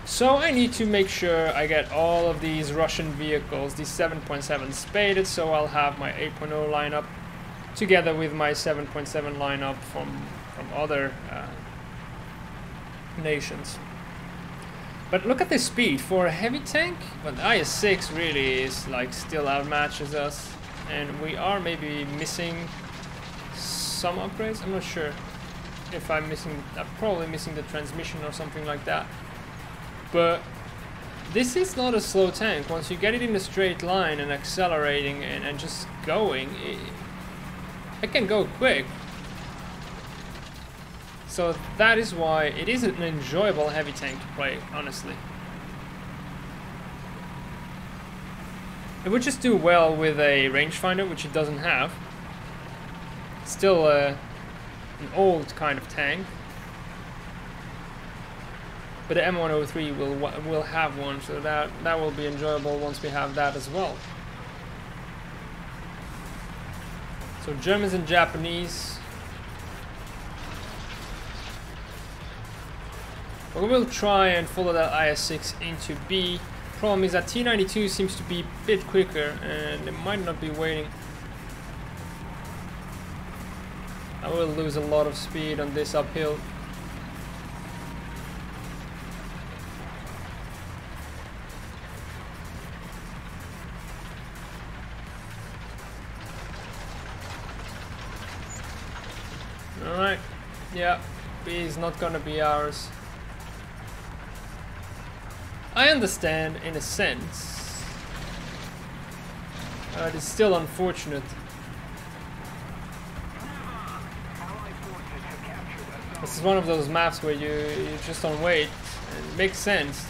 So I need to make sure I get all of these Russian vehicles, these 7.7 spaded, so I'll have my 8.0 lineup together with my 7.7 lineup from other nations. But look at the speed for a heavy tank. But the IS6 really is like still outmatches us. And we are maybe missing some upgrades. I'm not sure if I'm probably missing the transmission or something like that. But this is not a slow tank. Once you get it in a straight line and accelerating and just going, it can go quick. So that is why it is an enjoyable heavy tank to play, honestly. It would just do well with a rangefinder, which it doesn't have. Still an old kind of tank. But the M103 will have one, so that will be enjoyable once we have that as well. So Germans and Japanese. We will try and follow that IS6 into B. Problem is that T92 seems to be a bit quicker and it might not be waiting. I will lose a lot of speed on this uphill. Alright, yeah, B is not gonna be ours. I understand in a sense. It's still unfortunate. This is one of those maps where you just don't wait. It makes sense.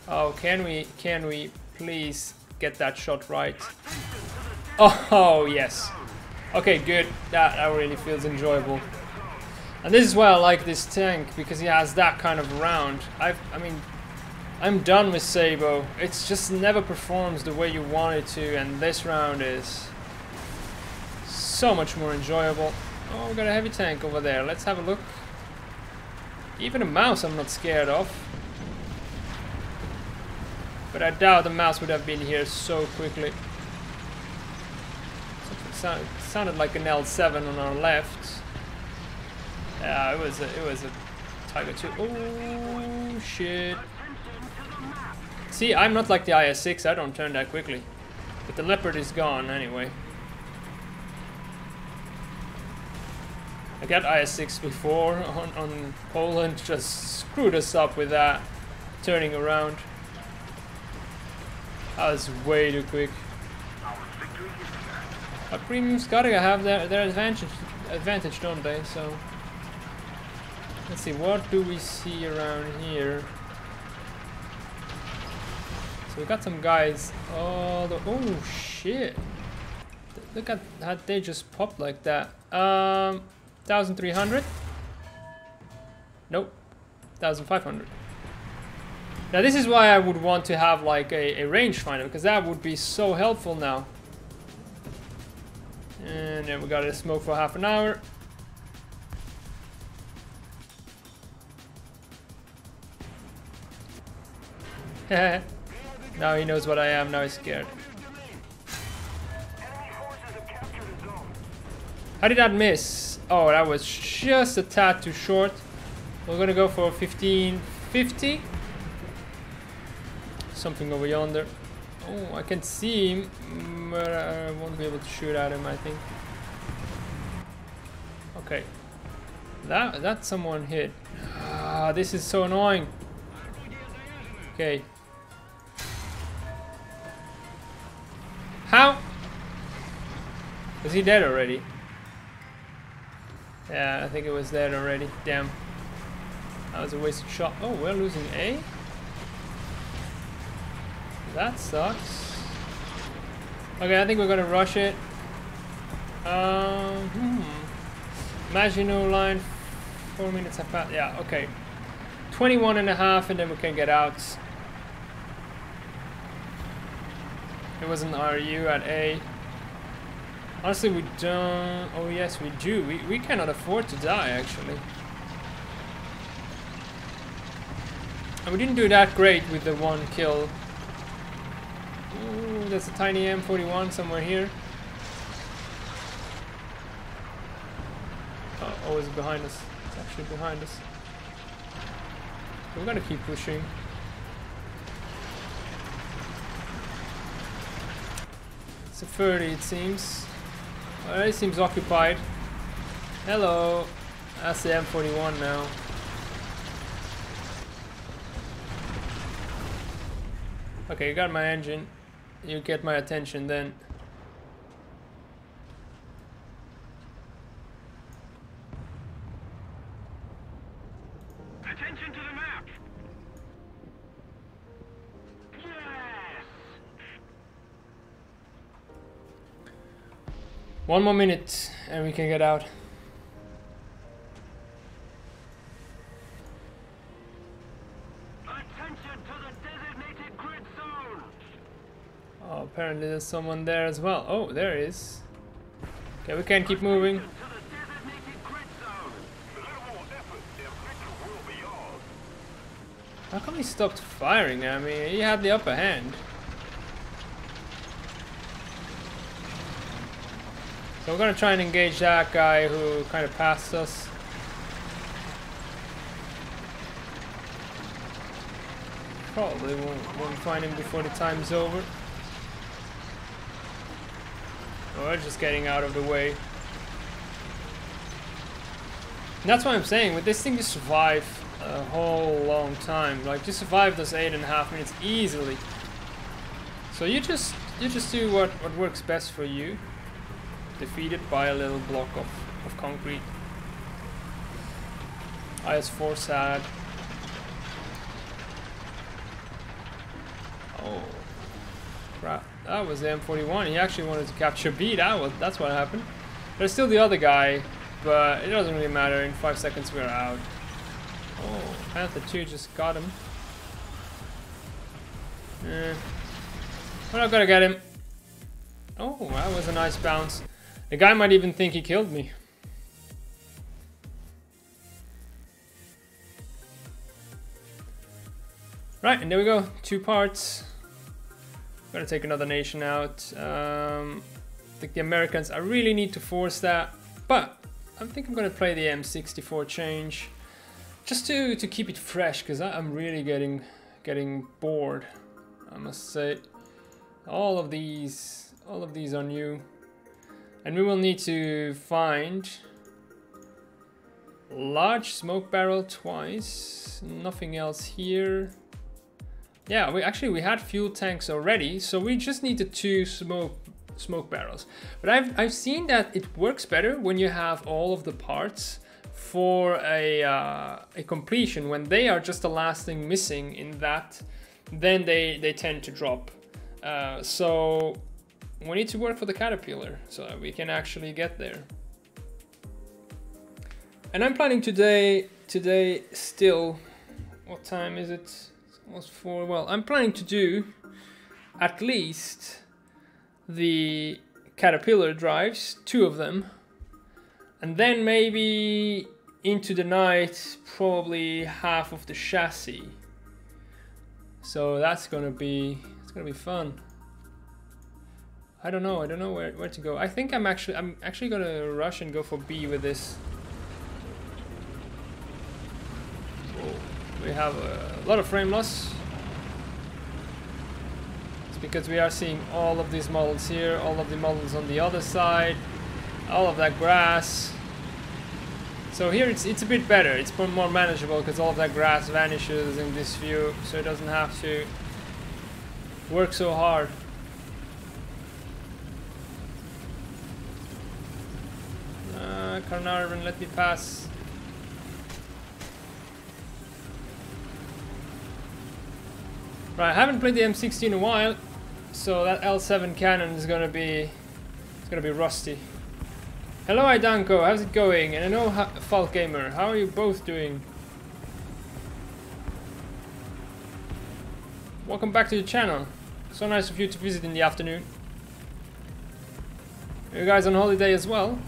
Oh, can we please get that shot right? Oh yes. Okay, good. That really feels enjoyable. And this is why I like this tank, because he has that kind of round. I mean, I'm done with Sabo. It's just never performs the way you want it to, and this round is so much more enjoyable. Oh, we got a heavy tank over there. Let's have a look. Even a mouse I'm not scared of. But I doubt the mouse would have been here so quickly. It sounded like an L7 on our left. Yeah, it was a Tiger 2. Oh shit. See, I'm not like the IS6, I don't turn that quickly. But the Leopard is gone anyway. I got IS6 before on Poland, just screwed us up with that turning around. That was way too quick. But premiums gotta have their advantage, don't they? So let's see, what do we see around here? So we got some guys. Oh shit! Look at how they just popped like that. 1,300? Nope, 1,500. Now this is why I would want to have like a rangefinder, because that would be so helpful now. And then we got to smoke for half an hour. Now he knows what I am, now he's scared. How did that miss? Oh, that was just a tad too short. We're gonna go for 1550. Something over yonder. Oh, I can see him, but I won't be able to shoot at him, I think. Okay. That someone hit. Ah, this is so annoying. Okay. How? Is he dead already? Yeah, I think it was dead already. Damn. That was a wasted shot. Oh, we're losing A? That sucks. Okay, I think we're gonna rush it. Maginot line, 4 minutes have passed. Yeah, okay. 21 and a half, and then we can get out. It was an RU at A. Honestly, we don't... Oh yes, we do. We cannot afford to die, actually. And we didn't do that great with the one kill. Ooh, there's a tiny M41 somewhere here. Oh, it's behind us. It's actually behind us. We're gonna keep pushing. It's a 30, it seems. It seems occupied. Hello. That's the M41 now. Okay, you got my engine. You get my attention then. Attention to the map. Yes. 1 more minute and we can get out. Attention to the designated grid zone. Oh, apparently there's someone there as well. Oh, there is. Okay, we can keep moving. To the designated grid zone. A little more effort, and victory will be ours. How come he stopped firing? I mean, he had the upper hand. So we're gonna try and engage that guy who kind of passed us. Probably won't find him before the time's over. Oh, we're just getting out of the way. And that's what I'm saying, with this thing you survive a whole long time. Like, you survive those 8.5 minutes easily. So you just do what works best for you. Defeated by a little block of concrete. IS4 sad. Oh crap, that was the M41. He actually wanted to capture B. That's what happened. There's still the other guy, but it doesn't really matter. In 5 seconds we're out. Oh, Panther 2 just got him. We're not gonna get him. Oh, that was a nice bounce. The guy might even think he killed me. Right, and there we go. 2 parts. Gonna take another nation out. I think the Americans, I really need to force that. But I think I'm gonna play the M64 change. Just to keep it fresh, because I'm really getting bored, I must say. All of these are new. And we will need to find large smoke barrel twice. Nothing else here. Yeah, we had fuel tanks already, so we just needed 2 smoke barrels. But I've seen that it works better when you have all of the parts for a completion. When they are just the last thing missing in that, then they tend to drop. So we need to work for the Caterpillar so that we can actually get there. And I'm planning today still, what time is it? It's was for, well, I'm planning to do at least the caterpillar drives, 2 of them, and then maybe into the night probably half of the chassis. So that's gonna be, it's gonna be fun. I don't know where to go. I think I'm actually gonna rush and go for B with this. We have a lot of frame loss. It's because we are seeing all of these models here, all of the models on the other side, all of that grass. So here it's a bit better. It's more manageable because all of that grass vanishes in this view, so it doesn't have to work so hard. Carnarvon, let me pass. Right, I haven't played the M16 in a while, so that L7 cannon is gonna be rusty. Hello, Idanko, how's it going? And I know Falk Gamer, how are you both doing? Welcome back to the channel. So nice of you to visit in the afternoon. Are you guys on holiday as well?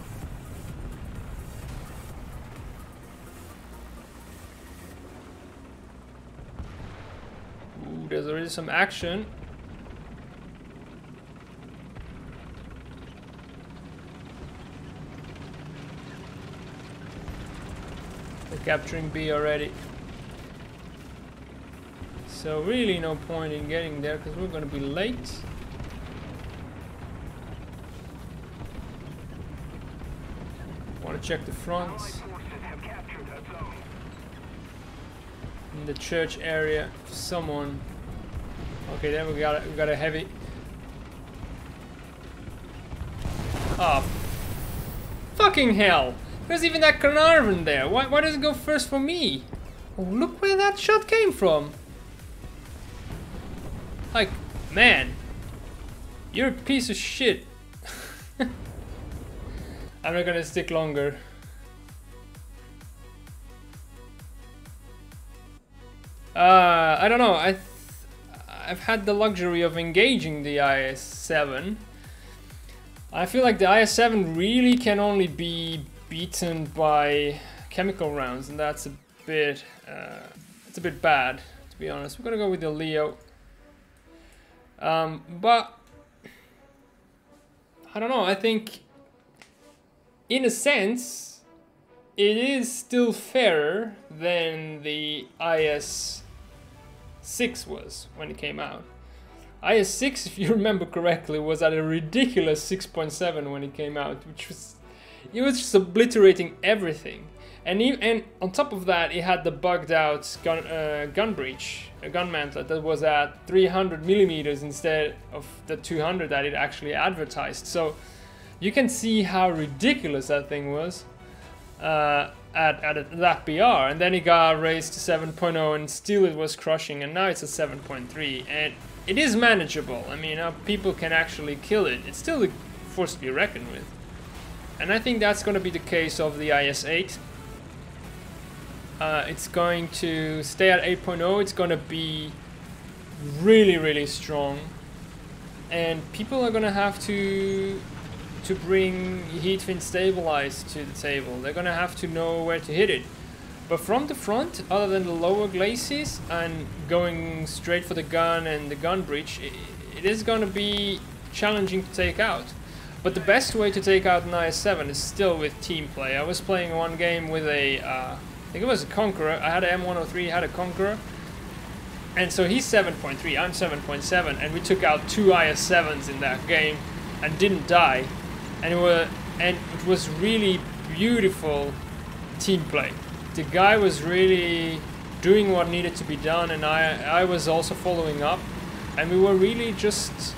Ooh, there's already some action. They're capturing B already. So really no point in getting there because we're gonna be late. Want to check the front. In the church area, someone. Okay, then we got a heavy. Oh, fucking hell! There's even that Carnarvon there. Why does it go first for me? Oh, look where that shot came from. Like, man, you're a piece of shit. I'm not gonna stick longer. I don't know. I've had the luxury of engaging the IS7. I feel like the IS7 really can only be beaten by chemical rounds, and that's a bit it's a bit bad, to be honest. We're gonna go with the Leo. But I don't know, I think in a sense it is still fairer than the IS6 was when it came out. IS6, if you remember correctly, was at a ridiculous 6.7 when it came out, which was, it was just obliterating everything. And on top of that, it had the bugged out gun breech, a gun mantlet that was at 300 millimeters instead of the 200 that it actually advertised. So you can see how ridiculous that thing was at that BR. And then it got raised to 7.0 and still it was crushing, and now it's a 7.3. And it is manageable. I mean, people can actually kill it. It's still a force to be reckoned with. And I think that's going to be the case of the IS8. It's going to stay at 8.0. It's going to be really, really strong, and people are going to have to bring heat fin stabilized to the table. They're going to have to know where to hit it. But from the front, other than the lower glacis and going straight for the gun and the gun breech, it is going to be challenging to take out. But the best way to take out an IS7 is still with team play. I was playing one game with a I think it was a Conqueror. I had an M103, he had a Conqueror. And so he's 7.3, I'm 7.7, and we took out 2 IS7s in that game and didn't die. And it was really beautiful team play. The guy was really doing what needed to be done, and I was also following up. And we were really just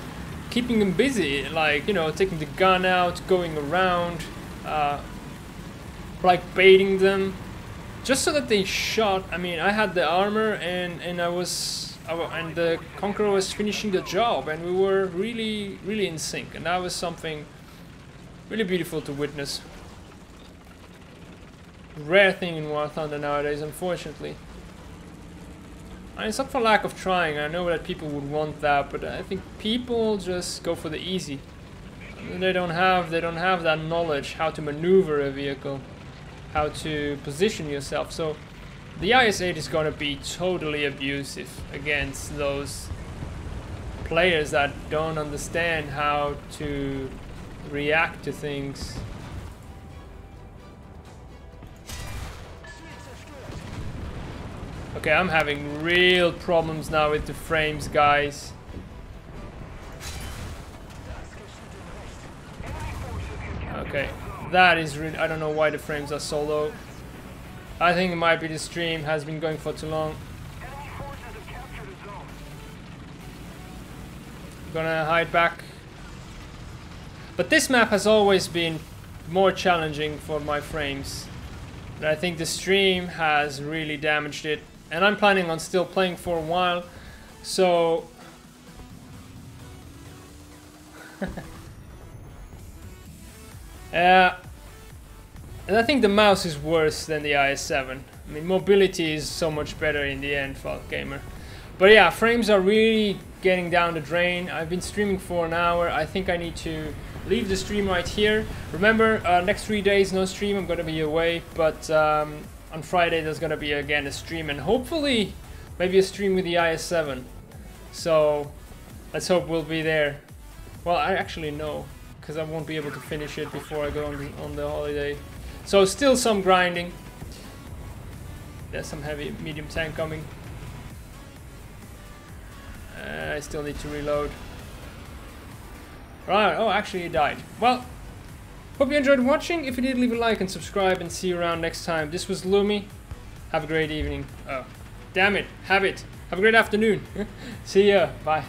keeping them busy, like, you know, taking the gun out, going around, like baiting them. Just so that they shot. I mean, I had the armor and the Conqueror was finishing the job, and we were really in sync, and that was something really beautiful to witness. Rare thing in War Thunder nowadays, unfortunately. And it's not for lack of trying. I know that people would want that, but I think people just go for the easy. And they don't have that knowledge how to maneuver a vehicle, how to position yourself. So the IS-8 is going to be totally abusive against those players that don't understand how to react to things. Okay, I'm having real problems now with the frames, guys. Okay, that is really... I don't know why the frames are so low. I think it might be the stream has been going for too long. Gonna hide back. But this map has always been more challenging for my frames. And I think the stream has really damaged it. And I'm planning on still playing for a while. So... and I think the mouse is worse than the IS7. I mean, mobility is so much better in the end for a gamer. But yeah, frames are really getting down the drain. I've been streaming for an hour. I think I need to leave the stream right here. Remember, next 3 days no stream. I'm gonna be away, but on Friday there's gonna be again a stream, and hopefully maybe a stream with the IS7. So let's hope we'll be there. Well, I actually know, because I won't be able to finish it before I go on the holiday. So still some grinding. There's some heavy medium tank coming. I still need to reload. Right, oh, actually he died. Well, hope you enjoyed watching. If you did, leave a like and subscribe, and see you around next time. This was Lumi. Have a great evening. Oh, damn it, have it. Have a great afternoon. See ya, bye.